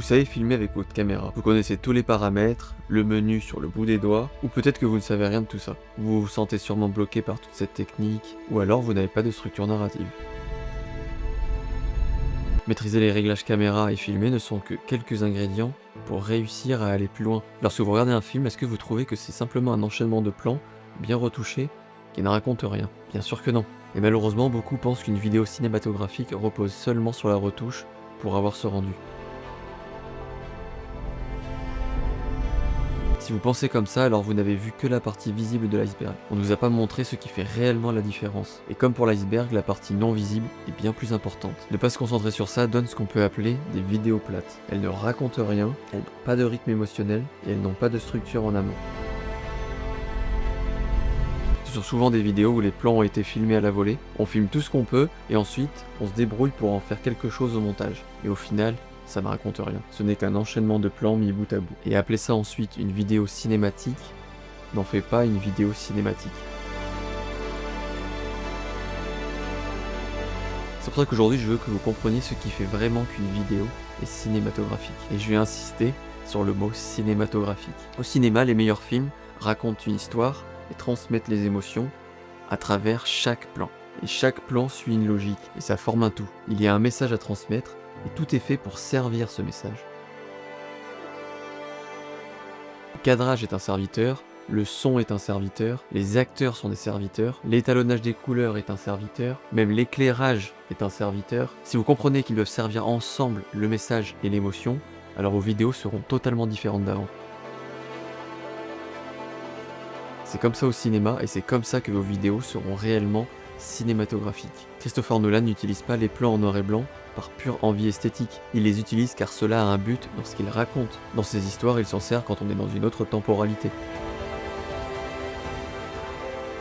Vous savez filmer avec votre caméra, vous connaissez tous les paramètres, le menu sur le bout des doigts, ou peut-être que vous ne savez rien de tout ça. Vous vous sentez sûrement bloqué par toute cette technique, ou alors vous n'avez pas de structure narrative. Maîtriser les réglages caméra et filmer ne sont que quelques ingrédients pour réussir à aller plus loin. Lorsque vous regardez un film, est-ce que vous trouvez que c'est simplement un enchaînement de plans, bien retouchés, qui ne raconte rien? Bien sûr que non. Et malheureusement, beaucoup pensent qu'une vidéo cinématographique repose seulement sur la retouche pour avoir ce rendu. Si vous pensez comme ça, alors vous n'avez vu que la partie visible de l'iceberg. On ne vous a pas montré ce qui fait réellement la différence. Et comme pour l'iceberg, la partie non visible est bien plus importante. Ne pas se concentrer sur ça donne ce qu'on peut appeler des vidéos plates. Elles ne racontent rien, elles n'ont pas de rythme émotionnel et elles n'ont pas de structure en amont. Ce sont souvent des vidéos où les plans ont été filmés à la volée, on filme tout ce qu'on peut et ensuite on se débrouille pour en faire quelque chose au montage. Et au final, ça ne raconte rien. Ce n'est qu'un enchaînement de plans mis bout à bout. Et appeler ça ensuite une vidéo cinématique n'en fait pas une vidéo cinématique. C'est pour ça qu'aujourd'hui je veux que vous compreniez ce qui fait vraiment qu'une vidéo est cinématographique. Et je vais insister sur le mot cinématographique. Au cinéma, les meilleurs films racontent une histoire et transmettent les émotions à travers chaque plan. Et chaque plan suit une logique et ça forme un tout. Il y a un message à transmettre et tout est fait pour servir ce message. Le cadrage est un serviteur, le son est un serviteur, les acteurs sont des serviteurs, l'étalonnage des couleurs est un serviteur, même l'éclairage est un serviteur. Si vous comprenez qu'ils doivent servir ensemble le message et l'émotion, alors vos vidéos seront totalement différentes d'avant. C'est comme ça au cinéma et c'est comme ça que vos vidéos seront réellement cinématographiques. Christopher Nolan n'utilise pas les plans en noir et blanc par pure envie esthétique. Il les utilise car cela a un but dans ce qu'il raconte. Dans ses histoires, il s'en sert quand on est dans une autre temporalité.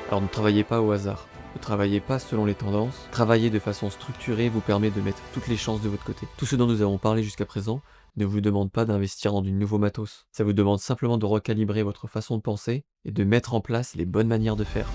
Alors ne travaillez pas au hasard. Ne travaillez pas selon les tendances. Travailler de façon structurée vous permet de mettre toutes les chances de votre côté. Tout ce dont nous avons parlé jusqu'à présent ne vous demande pas d'investir dans du nouveau matos. Ça vous demande simplement de recalibrer votre façon de penser et de mettre en place les bonnes manières de faire.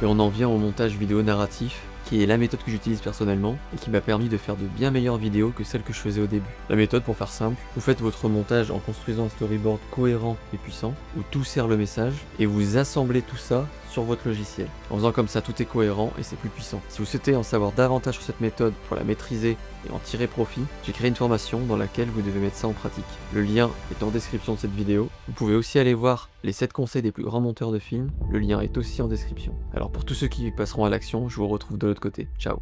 Et on en vient au montage vidéo narratif, qui est la méthode que j'utilise personnellement et qui m'a permis de faire de bien meilleures vidéos que celles que je faisais au début. La méthode, pour faire simple, vous faites votre montage en construisant un storyboard cohérent et puissant, où tout sert le message, et vous assemblez tout ça sur votre logiciel. En faisant comme ça, tout est cohérent et c'est plus puissant. Si vous souhaitez en savoir davantage sur cette méthode pour la maîtriser et en tirer profit, j'ai créé une formation dans laquelle vous devez mettre ça en pratique. Le lien est en description de cette vidéo. Vous pouvez aussi aller voir les 7 conseils des plus grands monteurs de films. Le lien est aussi en description. Alors pour tous ceux qui passeront à l'action, je vous retrouve de l'autre côté. Ciao.